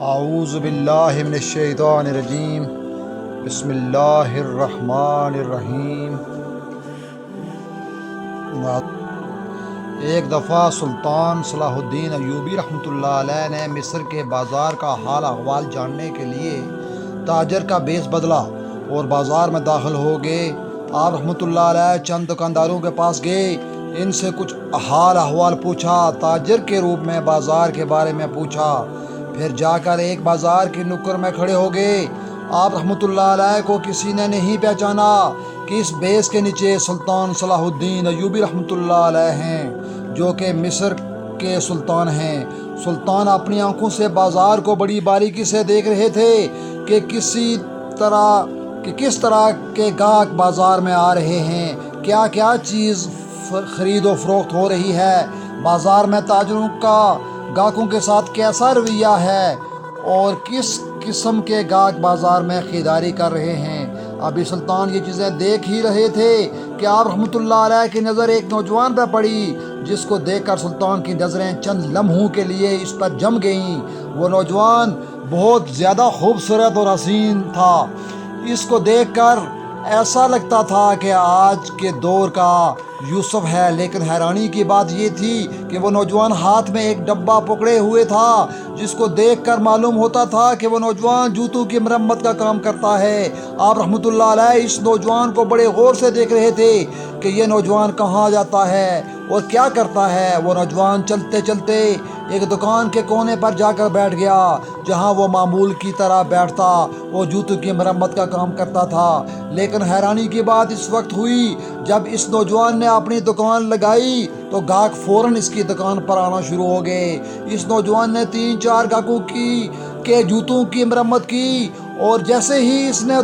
اعوذ باللہ من الشیطان الرجیم بسم اللہ الرحمن الرحیم۔ ایک دفعہ سلطان صلاح الدین ایوبی رحمۃ اللہ علیہ نے مصر کے بازار کا حال احوال جاننے کے لیے تاجر کا بیس بدلا اور بازار میں داخل ہو گئے۔ آپ رحمۃ اللہ علیہ چند دکانداروں کے پاس گئے، ان سے کچھ حال احوال پوچھا، تاجر کے روپ میں بازار کے بارے میں پوچھا، پھر جا کر ایک بازار کی نکڑ میں کھڑے ہو گئے۔ آپ رحمۃ اللہ علیہ کو کسی نے نہیں پہچانا کہ اس بیس کے نیچے سلطان صلاح الدین ایوبی رحمۃ اللہ علیہ ہیں، جو کہ مصر کے سلطان ہیں۔ سلطان اپنی آنکھوں سے بازار کو بڑی باریکی سے دیکھ رہے تھے کہ کس طرح کے گاہک بازار میں آ رہے ہیں، کیا کیا چیز خرید و فروخت ہو رہی ہے، بازار میں تاجروں کا گاہکوں کے ساتھ کیسا رویہ ہے اور کس قسم کے گاہک بازار میں خریداری کر رہے ہیں۔ ابھی سلطان یہ چیزیں دیکھ ہی رہے تھے کہ آپ رحمۃ اللہ علیہ کی نظر ایک نوجوان پہ پڑی، جس کو دیکھ کر سلطان کی نظریں چند لمحوں کے لیے اس پر جم گئیں۔ وہ نوجوان بہت زیادہ خوبصورت اور حسین تھا۔ اس کو دیکھ کر ایسا لگتا تھا کہ آج کے دور کا یوسف ہے، لیکن حیرانی کی بات یہ تھی کہ وہ نوجوان ہاتھ میں ایک ڈبہ پکڑے ہوئے تھا، جس کو دیکھ کر معلوم ہوتا تھا کہ وہ نوجوان جوتوں کی مرمت کا کام کرتا ہے۔ آپ رحمۃ اللہ علیہ اس نوجوان کو بڑے غور سے دیکھ رہے تھے کہ یہ نوجوان کہاں جاتا ہے اور کیا کرتا ہے۔ وہ نوجوان چلتے چلتے ایک دکان کے کونے پر جا کر بیٹھ گیا، جہاں وہ معمول کی طرح بیٹھتا وہ جوتوں کی مرمت کا کام کرتا تھا۔ لیکن حیرانی کی بات اس وقت ہوئی جب اس نوجوان نے اپنی دکان لگائی تو گاہک فوراً اس کی دکان پر آنا شروع ہو گئے۔ اس نوجوان نے 3-4 گاہکوں کے جوتوں کی مرمت کی، اور جیسے ہی اس نے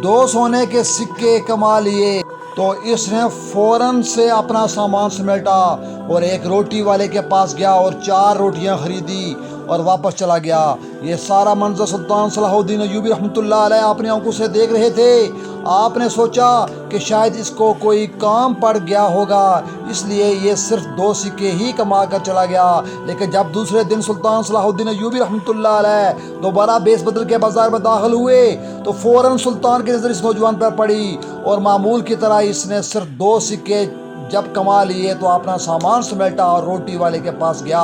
دو سونے کے سکے کما لیے تو اس نے فوراً سے اپنا سامان سمیٹا اور ایک روٹی والے کے پاس گیا اور 4 روٹیاں خریدی اور واپس چلا گیا۔ یہ سارا منظر سلطان صلاح الدین ایوبی رحمۃ اللہ علیہ اپنی آنکھوں سے دیکھ رہے تھے۔ آپ نے سوچا کہ شاید اس کو کوئی کام پڑ گیا ہوگا، اس لیے یہ صرف 2 سکے ہی کما کر چلا گیا۔ لیکن جب دوسرے دن سلطان صلاح الدین ایوبی رحمۃ اللہ علیہ دوبارہ بیس بدل کے بازار میں داخل ہوئے تو فوراً سلطان کی نظر اس نوجوان پر پڑی، اور معمول کی طرح اس نے صرف 2 سکے جب کما لیے تو اپنا سامان سمیٹا اور روٹی والے کے پاس گیا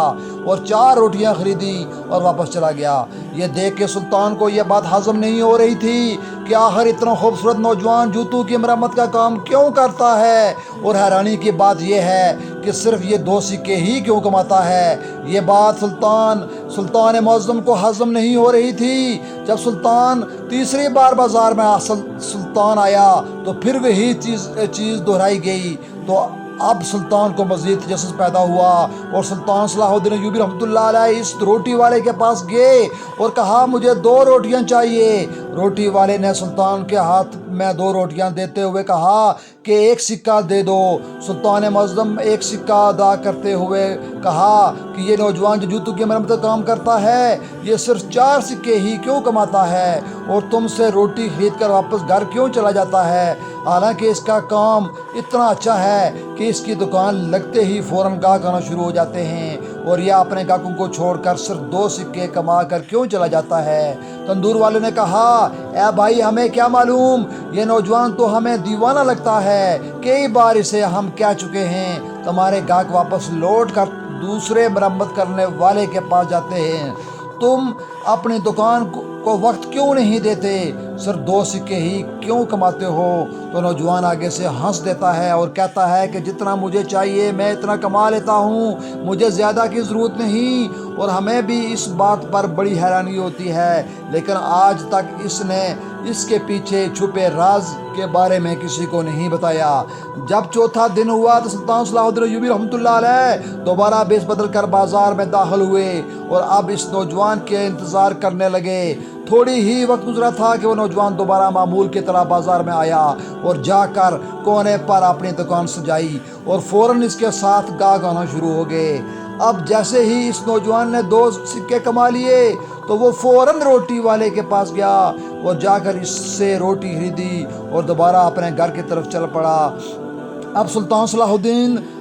اور 4 روٹیاں خریدی اور واپس چلا گیا۔ یہ دیکھ کے سلطان کو یہ بات ہضم نہیں ہو رہی تھی کہ آخر اتنا خوبصورت نوجوان جوتوں کی مرمت کا کام کیوں کرتا ہے، اور حیرانی کی بات یہ ہے کہ صرف یہ 2 سکے ہی کیوں کماتا ہے۔ یہ بات سلطان معظم کو ہضم نہیں ہو رہی تھی۔ جب سلطان تیسری بار بازار میں سلطان آیا تو پھر وہی چیز دہرائی گئی، تو اب سلطان کو مزید تجسس پیدا ہوا اور سلطان صلاح الدین ایوبی رحمۃ اللہ علیہ اس روٹی والے کے پاس گئے اور کہا مجھے 2 روٹیاں چاہیے۔ روٹی والے نے سلطان کے ہاتھ میں 2 روٹیاں دیتے ہوئے کہا کہ 1 سکہ دے دو۔ سلطان معظم 1 سکہ ادا کرتے ہوئے کہا کہ یہ نوجوان جو جوتوں کی مرمت کا کام کرتا ہے یہ صرف 4 سکے ہی کیوں کماتا ہے اور تم سے روٹی خرید کر واپس گھر کیوں چلا جاتا ہے، حالانکہ اس کا کام اتنا اچھا ہے کہ اس کی دکان لگتے ہی فوراً گاہک آنا شروع ہو جاتے ہیں، اور یہ اپنے گاہکوں کو چھوڑ کر صرف 2 سکے کما کر کیوں چلا جاتا ہے۔ تندور والے نے کہا اے بھائی ہمیں کیا معلوم، یہ نوجوان تو ہمیں دیوانہ لگتا ہے، کئی بار اسے ہم کہہ چکے ہیں تمہارے گاہک واپس لوٹ کر دوسرے مرمت کرنے والے کے پاس جاتے ہیں، تم اپنی دکان کو وقت کیوں نہیں دیتے، صرف 2 سکے ہی کیوں کماتے ہو۔ تو نوجوان آگے سے ہنس دیتا ہے اور کہتا ہے کہ جتنا مجھے چاہیے میں اتنا کما لیتا ہوں، مجھے زیادہ کی ضرورت نہیں۔ اور ہمیں بھی اس بات پر بڑی حیرانی ہوتی ہے، لیکن آج تک اس نے اس کے پیچھے چھپے راز کے بارے میں کسی کو نہیں بتایا۔ جب 4تھا دن ہوا تو سلطان صلاح الدین ایوبی رحمۃ اللہ علیہ دوبارہ بیس بدل کر بازار میں داخل ہوئے اور اب اس نوجوان کے انتظار کرنے لگے۔ تھوڑی ہی وقت گزرا تھا کہ وہ نوجوان دوبارہ معمول کی طرح بازار میں آیا اور جا کر کونے پر اپنی دکان سجائی اور فوراً اس کے ساتھ گاہک آنا شروع ہو گئے۔ اب جیسے ہی اس نوجوان نے 2 سکے کما لیے تو وہ فوراً روٹی والے کے پاس گیا اور جا کر اس سے روٹی خریدی اور دوبارہ اپنے گھر کی طرف چل پڑا۔ اب سلطان صلاح الدین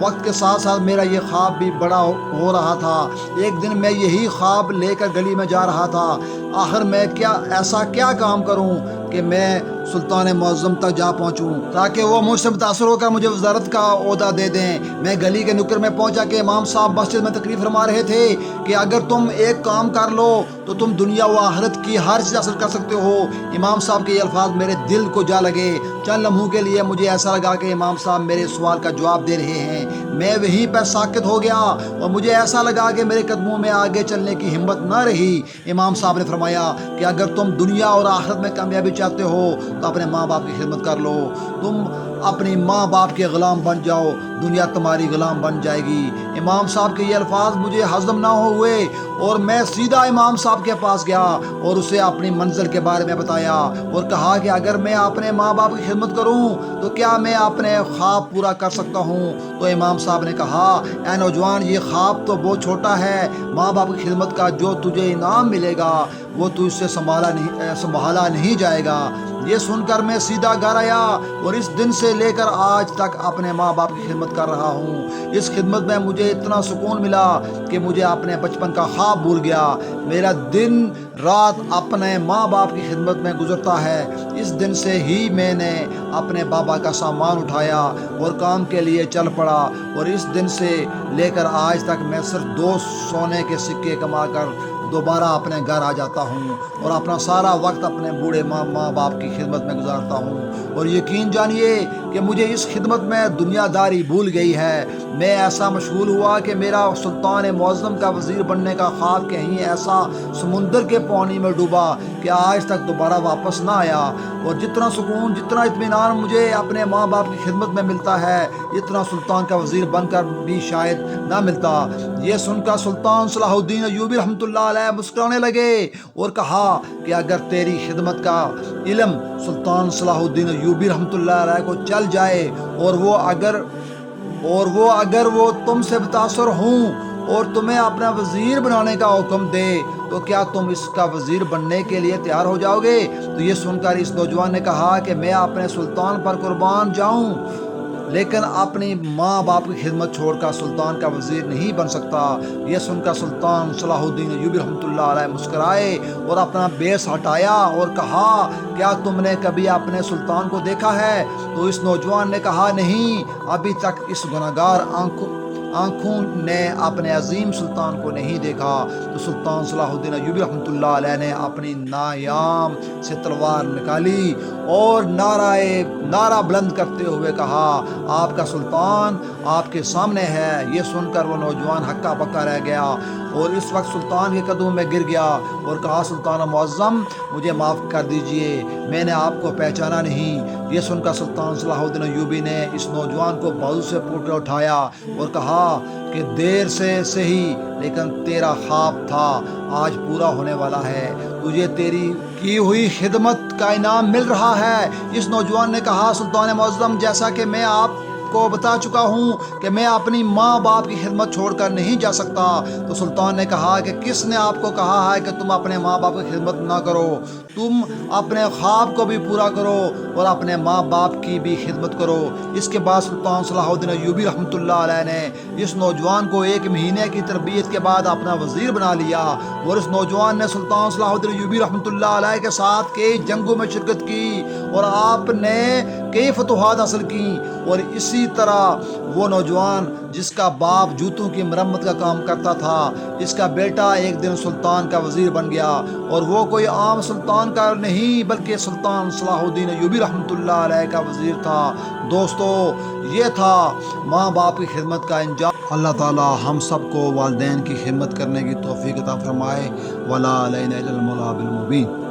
وقت کے ساتھ ساتھ میرا یہ خواب بھی بڑا ہو رہا تھا۔ ایک دن میں یہی خواب لے کر گلی میں جا رہا تھا۔ آخر میں ایسا کیا کام کروں کہ میں سلطان معظم تک جا پہنچوں تاکہ وہ مجھ سے متاثر ہو کر مجھے وزارت کا عہدہ دے دیں۔ میں گلی کے نکر میں پہنچا کہ امام صاحب مسجد میں تقریر فرما رہے تھے کہ اگر تم ایک کام کر لو تو تم دنیا و آخرت کی ہر چیز حاصل کر سکتے ہو۔ امام صاحب کے یہ الفاظ میرے دل کو جا لگے۔ چند لمحوں کے لیے مجھے ایسا لگا کہ امام صاحب میرے سوال کا جواب دے رہے ہیں۔ میں وہیں پر ساکت ہو گیا اور مجھے ایسا لگا کہ میرے قدموں میں آگے چلنے کی ہمت نہ رہی۔ امام صاحب نے فرمایا کہ اگر تم دنیا اور آخرت میں کامیابی چاہتے ہو تو اپنے ماں باپ کی خدمت کر لو۔ تم اپنی ماں باپ کے غلام بن جاؤ، دنیا تمہاری غلام بن جائے گی۔ امام صاحب کے یہ الفاظ مجھے ہضم نہ ہوئے اور میں سیدھا امام صاحب کے پاس گیا اور اسے اپنی منزل کے بارے میں بتایا اور کہا کہ اگر میں اپنے ماں باپ کی خدمت کروں تو کیا میں اپنے خواب پورا کر سکتا ہوں؟ تو امام صاحب نے کہا، اے نوجوان، یہ خواب تو بہت چھوٹا ہے۔ ماں باپ کی خدمت کا جو تجھے انعام ملے گا وہ تجھ سے سنبھالا نہیں جائے گا۔ یہ سن کر میں سیدھا گھر آیا اور اس دن سے لے کر آج تک اپنے ماں باپ کی خدمت کر رہا ہوں۔ اس خدمت میں مجھے اتنا سکون ملا کہ مجھے اپنے بچپن کا خواب بھول گیا۔ میرا دن رات اپنے ماں باپ کی خدمت میں گزرتا ہے۔ اس دن سے ہی میں نے اپنے بابا کا سامان اٹھایا اور کام کے لیے چل پڑا اور اس دن سے لے کر آج تک میں صرف 2 سونے کے سکے کما کر دوبارہ اپنے گھر آ جاتا ہوں اور اپنا سارا وقت اپنے بوڑھے ماں باپ کی خدمت میں گزارتا ہوں۔ اور یقین جانیے کہ مجھے اس خدمت میں دنیا داری بھول گئی ہے۔ میں ایسا مشغول ہوا کہ میرا سلطان معظم کا وزیر بننے کا خواب کہیں ایسا سمندر کے پانی میں ڈوبا کہ آج تک دوبارہ واپس نہ آیا۔ اور جتنا سکون، جتنا اطمینان مجھے اپنے ماں باپ کی خدمت میں ملتا ہے اتنا سلطان کا وزیر بن کر بھی شاید نہ ملتا۔ یہ سن کر سلطان صلاح الدین ایوبی رحمۃ اللہ علیہ مسکرانے لگے اور کہا کہ اگر تیری خدمت کا علم سلطان صلاح الدین ایوبی رحمۃ اللہ علیہ کو چل جائے اور وہ اگر وہ تم سے متاثر ہوں اور تمہیں اپنا وزیر بنانے کا حکم دے تو کیا تم اس کا وزیر بننے کے لیے تیار ہو جاؤ گے؟ تو یہ سن کر اس نوجوان نے کہا کہ میں اپنے سلطان پر قربان جاؤں لیکن اپنی ماں باپ کی خدمت چھوڑ کر سلطان کا وزیر نہیں بن سکتا۔ یہ سن کر سلطان صلاح الدین ایوبی رحمۃ اللہ علیہ مسکرائے اور اپنا بیس ہٹایا اور کہا، کیا تم نے کبھی اپنے سلطان کو دیکھا ہے؟ تو اس نوجوان نے کہا، نہیں، ابھی تک اس گنہگار آنکھوں نے اپنے عظیم سلطان کو نہیں دیکھا۔ تو سلطان صلاح الدین ایوبی رحمۃ اللہ علیہ نے اپنی نایام سے تلوار نکالی اور نعرہ بلند کرتے ہوئے کہا، آپ کا سلطان آپ کے سامنے ہے۔ یہ سن کر وہ نوجوان ہکا بکا رہ گیا اور اس وقت سلطان کے قدموں میں گر گیا اور کہا، سلطان معظم، مجھے معاف کر دیجئے، میں نے آپ کو پہچانا نہیں۔ یہ سن کر سلطان صلاح الدین ایوبی نے اس نوجوان کو بازو سے پکڑ کر اٹھایا اور کہا کہ دیر سے صحیح لیکن تیرا خواب تھا آج پورا ہونے والا ہے، تجھے تیری کی ہوئی خدمت کا انعام مل رہا ہے۔ اس نوجوان نے کہا، سلطان معظم، جیسا کہ میں آپ کو بتا چکا ہوں کہ میں اپنی ماں باپ کی خدمت چھوڑ کر نہیں جا سکتا۔ تو سلطان نے کہا کہ کس نے آپ کو کہا ہے کہ تم اپنے ماں باپ کی خدمت نہ کرو؟ تم اپنے خواب کو بھی پورا کرو اور اپنے ماں باپ کی بھی خدمت کرو۔ اس کے بعد سلطان صلاح الدین ایوبی رحمۃ اللہ علیہ نے اس نوجوان کو 1 مہینے کی تربیت کے بعد اپنا وزیر بنا لیا اور اس نوجوان نے سلطان صلاح الدین ایوبی رحمۃ اللہ علیہ کے ساتھ کئی جنگوں میں شرکت کی اور آپ نے کئی فتوحات حاصل کی۔ اور اسی طرح وہ نوجوان جس کا باپ جوتوں کی مرمت کا کام کرتا تھا، اس کا بیٹا ایک دن سلطان کا وزیر بن گیا اور وہ کوئی عام سلطان کا نہیں بلکہ سلطان صلاح الدین ایوبی رحمۃ اللہ علیہ کا وزیر تھا۔ دوستو، یہ تھا ماں باپ کی خدمت کا انجام۔ اللہ تعالی ہم سب کو والدین کی خدمت کرنے کی توفیق عطا فرمائے۔ ولا علینا الا المولا بالمبین۔